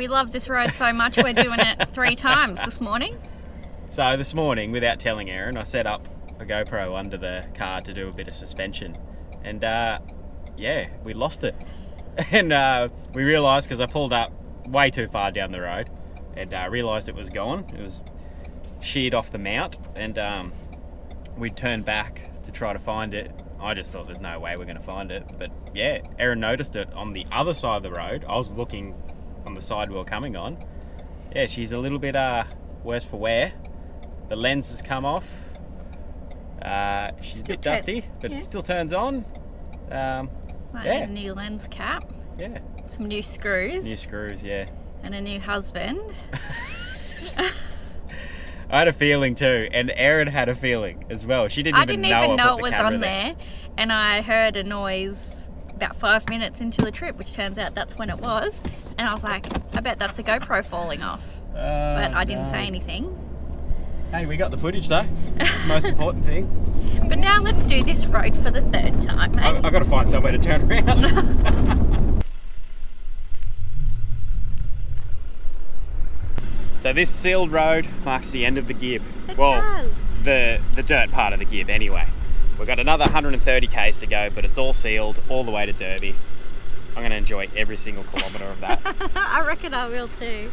We love this road so much we're doing it 3 times this morning. So this morning, without telling Erin, I set up a GoPro under the car to do a bit of suspension. And yeah, we lost it. And we realised, because I pulled up way too far down the road, and realised it was gone. It was sheared off the mount, and we turned back to try to find it. I just thought there's no way we're going to find it, but yeah, Erin noticed it on the other side of the road. I was looking on the side we were coming on. Yeah, she's a little bit worse for wear. The lens has come off. She's a bit dusty, but it still turns on. Might need a new lens cap. Yeah. Some new screws. New screws, yeah. And a new husband. I had a feeling too, and Erin had a feeling as well. She didn't even know it was on there. And I heard a noise about 5 minutes into the trip, which turns out that's when it was. And I was like, I bet that's a GoPro falling off. But I didn't say anything. Hey, we got the footage though. That's the most important thing. But now let's do this road for the 3rd time, mate. I've got to find somewhere to turn around. So this sealed road marks the end of the Gibb. Well, the dirt part of the Gibb anyway. We've got another 130 k's to go, but it's all sealed all the way to Derby. I'm going to enjoy every single kilometre of that. I reckon I will too.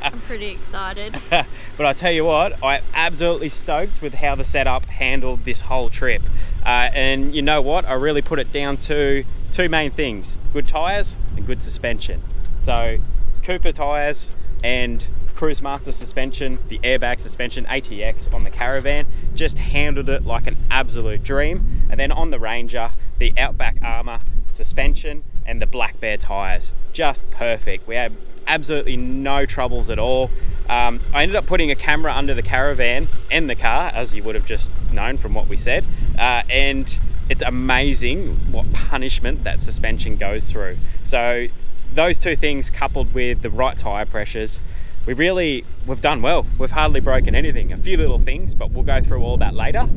I'm pretty excited. But I tell you what, I'm absolutely stoked with how the setup handled this whole trip. And you know what? I really put it down to 2 main things: good tyres and good suspension. So Cooper tyres and Cruise Master suspension, the airbag suspension, ATX on the Caravan, just handled it like an absolute dream. And then on the Ranger, the Outback Armour suspension and the Black Bear tyres, just perfect. We had absolutely no troubles at all. I ended up putting a camera under the Caravan and the car, as you would have just known from what we said, and it's amazing what punishment that suspension goes through. So those 2 things, coupled with the right tyre pressures, we've done well. We've hardly broken anything. A few little things, but we'll go through all that later,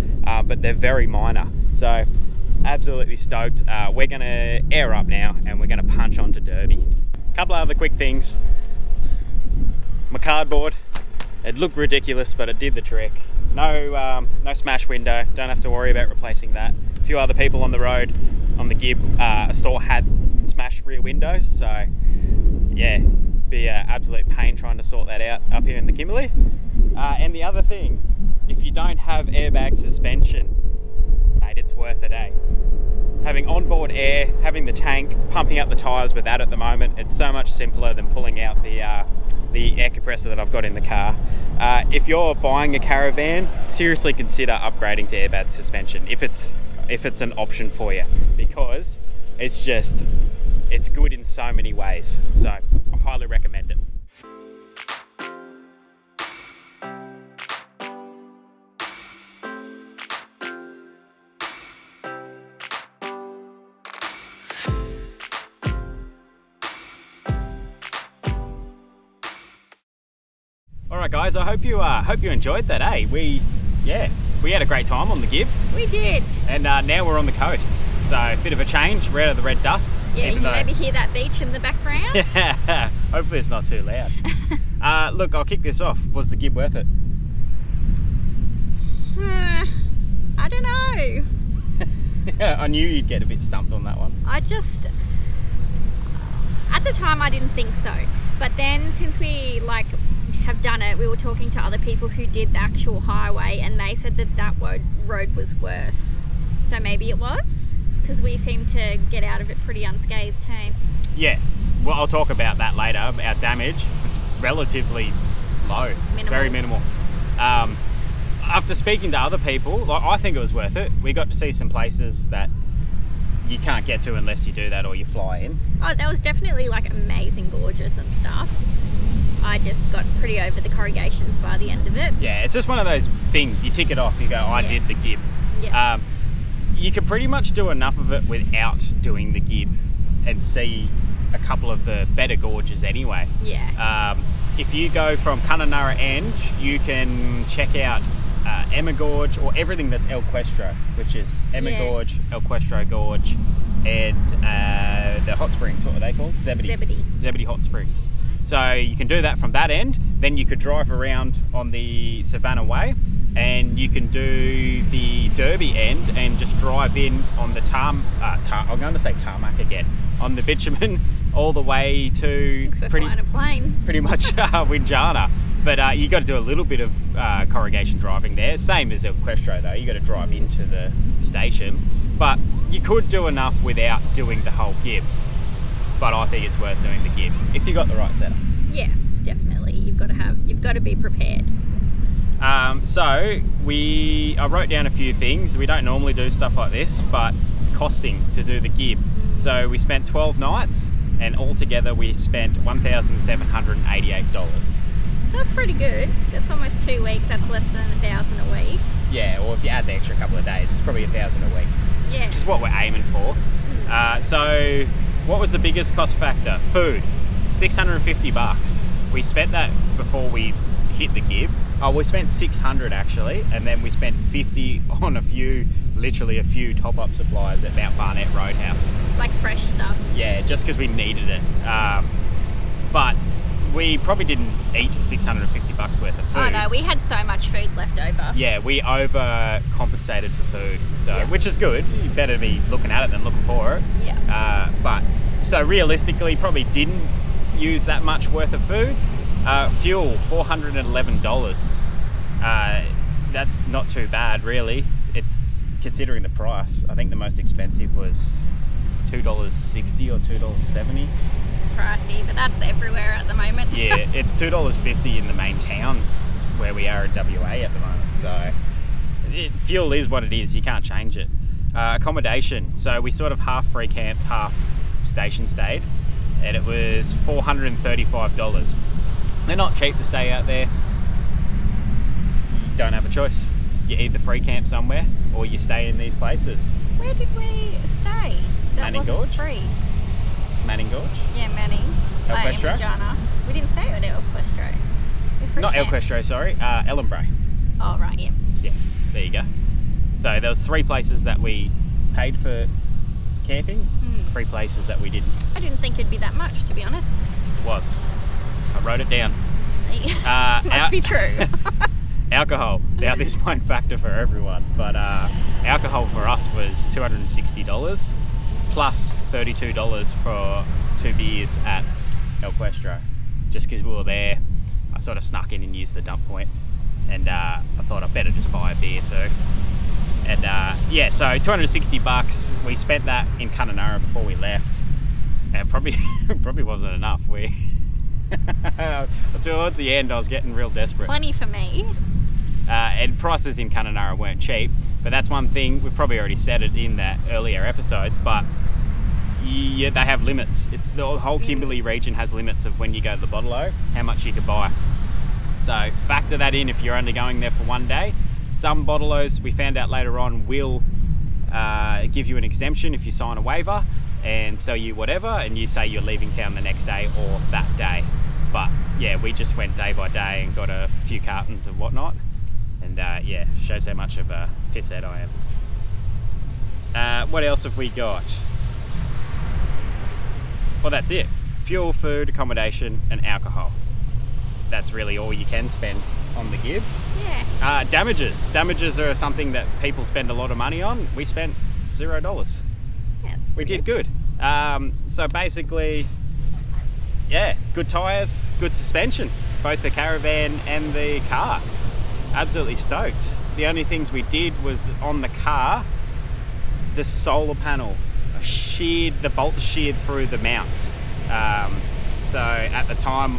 but they're very minor. So absolutely stoked. We're gonna air up now and we're gonna punch on to Derby. A couple of other quick things. My cardboard, it looked ridiculous, but it did the trick. No smash window, don't have to worry about replacing that. A few other people on the road on the Gibb I saw had smashed rear windows, so yeah, be an absolute pain trying to sort that out up here in the Kimberley. And the other thing, if you don't have airbag suspension, mate, it's worth it, eh? Having onboard air, having the tank, pumping up the tyres with that at the moment, it's so much simpler than pulling out the air compressor that I've got in the car. If you're buying a Caravan, seriously consider upgrading to airbag suspension if it's an option for you, because it's good in so many ways. So I highly recommend it. Alright guys, I hope you enjoyed that, eh? We had a great time on the Gibb. We did. And now we're on the coast. So a bit of a change, we're out of the red dust. Yeah, you maybe hear that beach in the background. Yeah, hopefully it's not too loud. Look, I'll kick this off. Was the Gibb worth it? I don't know. I knew you'd get a bit stumped on that one. At the time I didn't think so. But then since we have done it, we were talking to other people who did the actual highway and they said that road was worse. So maybe it was, because we seem to get out of it pretty unscathed, hey? Yeah, well I'll talk about that later. Our damage, it's relatively low, very minimal. After speaking to other people, I think it was worth it. We got to see some places that you can't get to unless you do that or you fly in. Oh, that was definitely amazing, gorgeous and stuff. I just got pretty over the corrugations by the end of it. Yeah, it's just one of those things, you tick it off, you go, I did the Gibb. Yeah. You can pretty much do enough of it without doing the Gibb and see a couple of the better gorges anyway. Yeah. If you go from Kununurra End, you can check out Emma Gorge, or everything that's El Questro, which is Emma Gorge, El Questro Gorge, and the hot springs, what were they called? Zebedee Hot Springs. So you can do that from that end. Then you could drive around on the Savannah Way, and you can do the Derby end and just drive in on the I'm going to say tarmac again, on the bitumen all the way to pretty much Winjana. But you got to do a little bit of corrugation driving there. Same as Equestro though, you got to drive into the station. But you could do enough without doing the whole Gibb. But I think it's worth doing the Gibb if you got the right setup. Yeah, definitely. You've got to be prepared. So I wrote down a few things. We don't normally do stuff like this, but costing to do the Gibb. So we spent 12 nights, and altogether we spent $1,788. So that's pretty good. That's almost 2 weeks. That's less than $1,000 a week. Yeah, or if you add the extra couple of days, it's probably $1,000 a week. Yeah. Which is what we're aiming for. So what was the biggest cost factor? Food, $650. We spent that before we hit the Gibb. Oh, we spent $600 actually, and then we spent $50 on literally a few top-up supplies at Mount Barnett Roadhouse. It's like fresh stuff. Yeah, just because we needed it. But we probably didn't eat $650 worth of food. Oh no, we had so much food left over. Yeah, we overcompensated for food, so which is good. You better be looking at it than looking for it. Yeah. But so realistically, probably didn't use that much worth of food. Fuel, $411. That's not too bad, really. It's considering the price. I think the most expensive was $2.60 or $2.70. Pricey, but that's everywhere at the moment. Yeah, it's $2.50 in the main towns where we are in WA at the moment. So fuel is what it is. You can't change it. Accommodation. So we sort of half free camped, half station stayed, and it was $435. They're not cheap to stay out there. You don't have a choice. You either free camp somewhere or you stay in these places. Where did we stay? That Manning Gorge? Free. Manning Gorge? Yeah, Manning. Equestro? We didn't stay at Equestro. Not Equestro, sorry. Ellenborough. Oh, right, yeah. Yeah, there you go. So there was 3 places that we paid for camping, 3 places that we didn't. I didn't think it'd be that much, to be honest. It was. I wrote it down. Must be true. Alcohol. Now this won't factor for everyone, but alcohol for us was $260 plus $32 for 2 beers at Equestro. Just because we were there, I sort of snuck in and used the dump point, and I thought I'd better just buy a beer too. And yeah, so $260. We spent that in Kununurra before we left, and probably wasn't enough. Towards the end, I was getting real desperate. Plenty for me. And prices in Kununurra weren't cheap, but that's one thing, we've probably already said it in the earlier episodes, but yeah, they have limits. It's the whole Kimberley region has limits of when you go to the bottle-o, how much you can buy. So factor that in if you're only going there for 1 day. Some bottle-os, we found out later on, will give you an exemption if you sign a waiver and sell you whatever, and you say you're leaving town the next day or that day. But yeah, we just went day by day and got a few cartons of whatnot. And yeah, shows how much of a pisshead I am. What else have we got? Well, that's it. Fuel, food, accommodation, and alcohol. That's really all you can spend on the Gibb. Yeah. Damages. Damages are something that people spend a lot of money on. We spent $0. Yeah, we did good. So basically, yeah, good tyres, good suspension, both the caravan and the car. Absolutely stoked. The only things we did was on the car, the solar panel sheared, the bolt sheared through the mounts. So at the time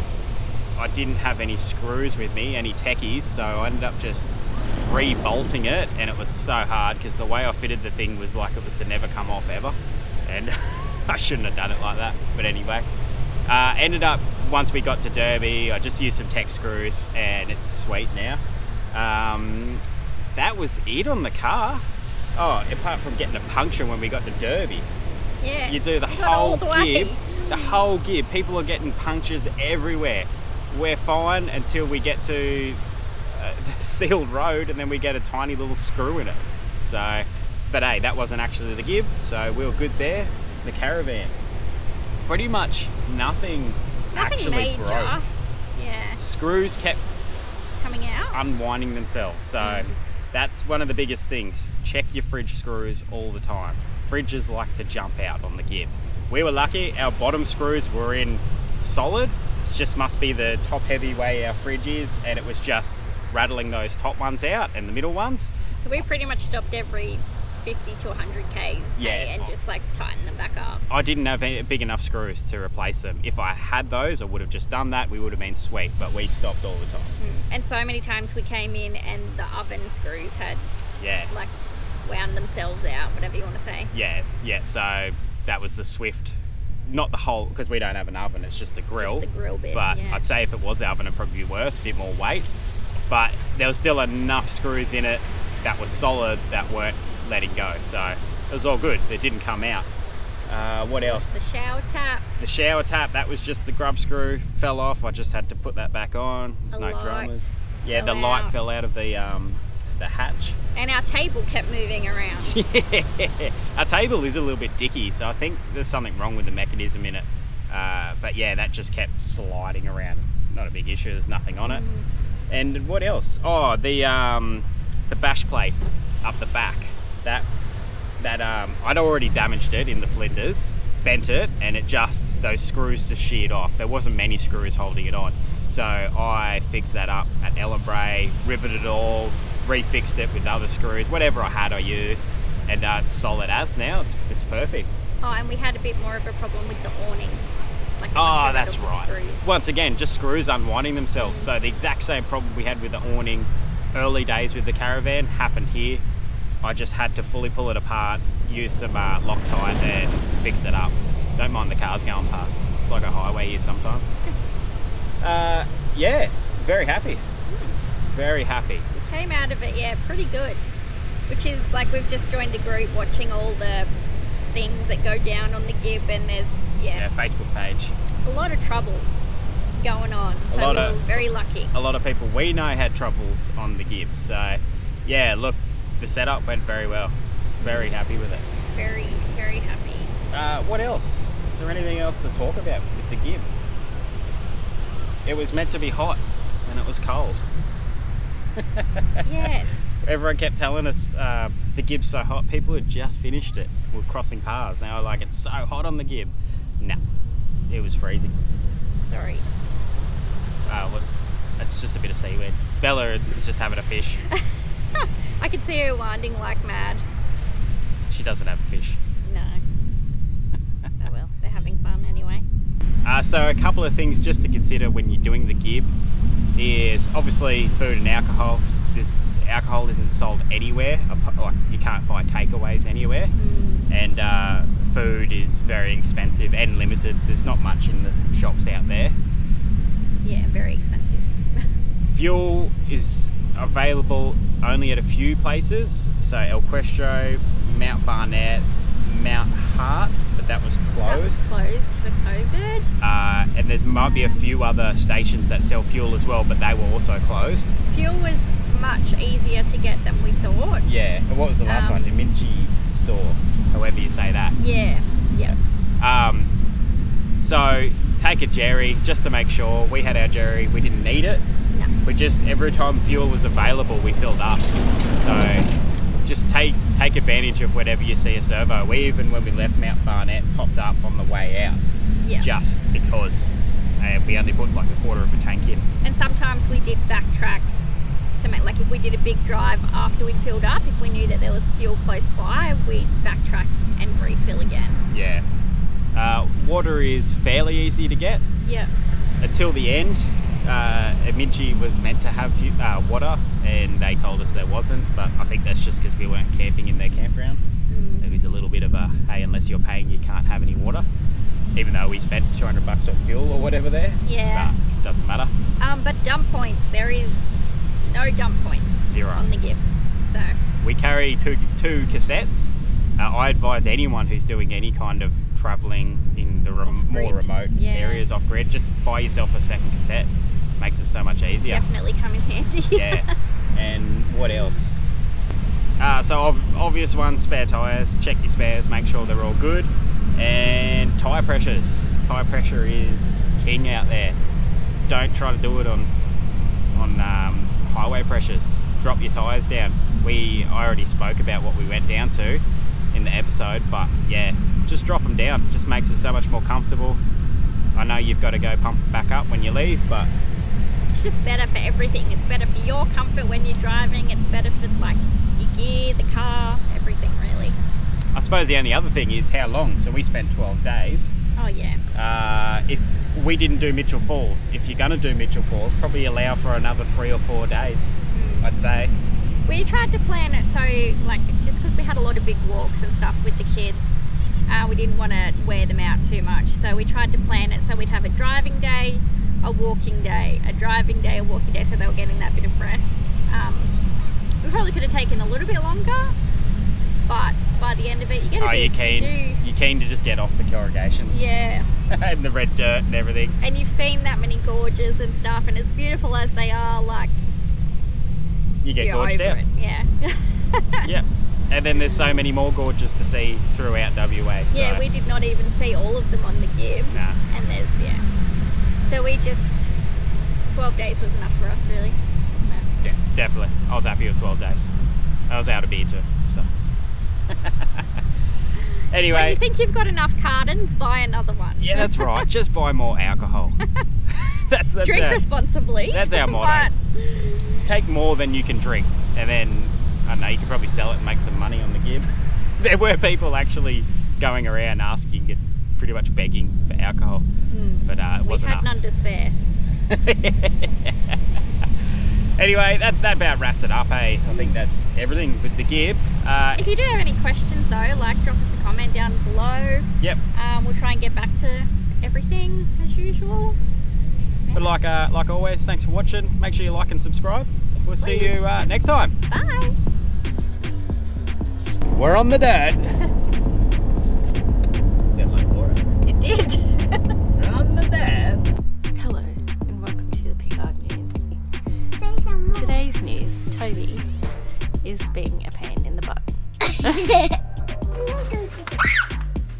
I didn't have any screws with me, any techies, so I ended up just re-bolting it, and it was so hard because the way I fitted the thing was like it was to never come off ever, and I shouldn't have done it like that, but anyway. Ended up, once we got to Derby, I just used some tech screws and it's sweet now. That was it on the car. Oh, apart from getting a puncture when we got to Derby. Yeah. You do the whole Gibb. The whole Gibb. People are getting punctures everywhere. We're fine until we get to the sealed road, and then we get a tiny little screw in it. So, but hey, that wasn't actually the Gibb, so we were good there. The caravan. Pretty much nothing Nothing actually major. broke. Yeah. Screws kept Coming out. unwinding themselves. So that's one of the biggest things. Check your fridge screws all the time. Fridges like to jump out on the Gibb. We were lucky, our bottom screws were in solid. It just must be the top heavy way our fridge is, and it was just rattling those top ones out and the middle ones. So we pretty much stopped every 50 to 100 Ks and just like tighten them back up. I didn't have any big enough screws to replace them. If I had those, I would have just done that. We would have been sweet, but we stopped all the time. And so many times we came in and the oven screws had like wound themselves out, whatever you want to say. Yeah. So that was the Swift, not the whole, because we don't have an oven, it's just a grill. Just the grill bit, but I'd say if it was the oven, it'd probably be worse, a bit more weight. But there was still enough screws in it that was solid that weren't letting go. So it was all good. It didn't come out. What else? The shower tap. The shower tap, that was just the grub screw fell off. I just had to put that back on. There's no dramas. Yeah, the light fell out of the hatch. And our table kept moving around. Yeah, our table is a little bit dicky, so I think there's something wrong with the mechanism in it. But yeah, that just kept sliding around. Not a big issue, there's nothing on it. And what else? Oh, the bash plate up the back. That I'd already damaged it in the flinders, bent it, and those screws just sheared off. There wasn't many screws holding it on. So I fixed that up at Ellenbray, riveted it all, refixed it with other screws, whatever I had I used, and it's solid as now. It's perfect. Oh, and we had a bit more of a problem with the awning. That's right. Screws. Once again, just screws unwinding themselves. So the exact same problem we had with the awning early days with the caravan happened here. I just had to fully pull it apart, use some Loctite and fix it up. Don't mind the cars going past. It's like a highway here sometimes. Yeah, very happy. Very happy. We came out of it, pretty good. Which is like we've just joined a group watching all the things that go down on the Gibb, and there's Facebook page. A lot of trouble going on. So we're very lucky. A lot of people we know had troubles on the Gibb. So yeah, look, the setup went very well. Very happy with it. Very, very happy. What else? Is there anything else to talk about with the Gibb? It was meant to be hot and it was cold. Yes. Everyone kept telling us the Gibb's so hot. People had just finished it. We were crossing paths. They were like, it's so hot on the Gibb. Nah, it was freezing. Sorry. Look, that's just a bit of seaweed. Bella is just having a fish. I could see her winding like mad. She doesn't have a fish. No. Oh well, they're having fun anyway. So a couple of things just to consider when you're doing the Gibb is obviously food and alcohol. Alcohol isn't sold anywhere. Like you can't buy takeaways anywhere. And food is very expensive and limited. There's not much in the shops out there. Yeah, very expensive. Fuel is available only at a few places. So El Questro, Mount Barnett, Mount Hart, but that was closed. That was closed for COVID. And there might be a few other stations that sell fuel as well, but they were also closed. Fuel was much easier to get than we thought. Yeah, and what was the last one? Diminci store, however you say that. Yeah. So take a jerry just to make sure. We had our jerry, we didn't need it. No. We just, every time fuel was available, we filled up. So just take advantage of whatever you see a servo. We even, when we left Mount Barnett, topped up on the way out. Yeah. Just because we only put like a quarter of a tank in. And sometimes we did backtrack to make, like if we did a big drive after we'd filled up, if we knew that there was fuel close by, we'd backtrack and refill again. Yeah. Water is fairly easy to get. Yeah. Until the end, Minchi was meant to have water, and they told us there wasn't, but I think that's just because we weren't camping in their campground. It was a little bit of a, hey, unless you're paying, you can't have any water. Even though we spent $200 on fuel or whatever there. Yeah. But doesn't matter. But dump points, there is no dump points. Zero. On the Gibb. So we carry two cassettes. I advise anyone who's doing any kind of travelling in the more remote areas off grid, just buy yourself a second cassette. Makes it so much easier. Definitely come in handy. Yeah. And what else? So obvious one, spare tyres. Check your spares, make sure they're all good. And tyre pressures. Tyre pressure is king out there. Don't try to do it on highway pressures. Drop your tyres down. I already spoke about what we went down to in the episode, but yeah, just drop them down. Just makes it so much more comfortable. I know you've got to go pump it back up when you leave, but it's just better for everything. It's better for your comfort when you're driving. It's better for like your gear, the car, everything really. I suppose the only other thing is how long. So we spent 12 days. Oh yeah. If we didn't do Mitchell Falls, if you're going to do Mitchell Falls, probably allow for another 3 or 4 days, I'd say. We tried to plan it so, like, just because we had a lot of big walks and stuff with the kids, we didn't want to wear them out too much. So we tried to plan it so we'd have a driving day, a walking day, a driving day, a walking day, so they were getting that bit of rest. We probably could have taken a little bit longer, but by the end of it, you get a bit. You're keen to just get off the corrugations. Yeah. And the red dirt and everything. And you've seen that many gorges and stuff, and as beautiful as they are, like, you get gorged out. Yeah. Yep. And then there's so many more gorges to see throughout WA. So. Yeah, we did not even see all of them on the Gibb. Nah. And there's, yeah. So we just, 12 days was enough for us, really. Yeah, definitely. I was happy with 12 days. I was out of beer too, so. Anyway. So when you think you've got enough cartons, buy another one. Yeah, that's right. Just buy more alcohol. that's Drink responsibly. That's our motto. Take more than you can drink, and then, I don't know, you can probably sell it and make some money on the Gibb. There were people actually going around asking, and pretty much begging for alcohol, but it wasn't us. We had none to spare. Anyway, that about wraps it up, eh? I think that's everything with the Gibb. If you do have any questions though, like, drop us a comment down below. Yep. We'll try and get back to everything as usual. But like always, thanks for watching. Make sure you like and subscribe. Yes, we'll see you next time. Bye. We're on the dirt. Sound like Laura. It did. We're on the dirt. Hello and welcome to the Picard News. Today's news, Toby is being a pain in the butt.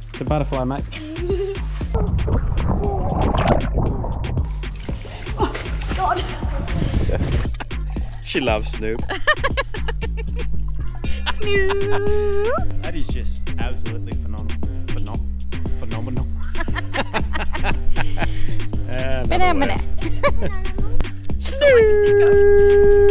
It's a butterfly, mate. God. She loves Snoop. Snoop. That is just absolutely phenomenal. Phenomenal. Snoop.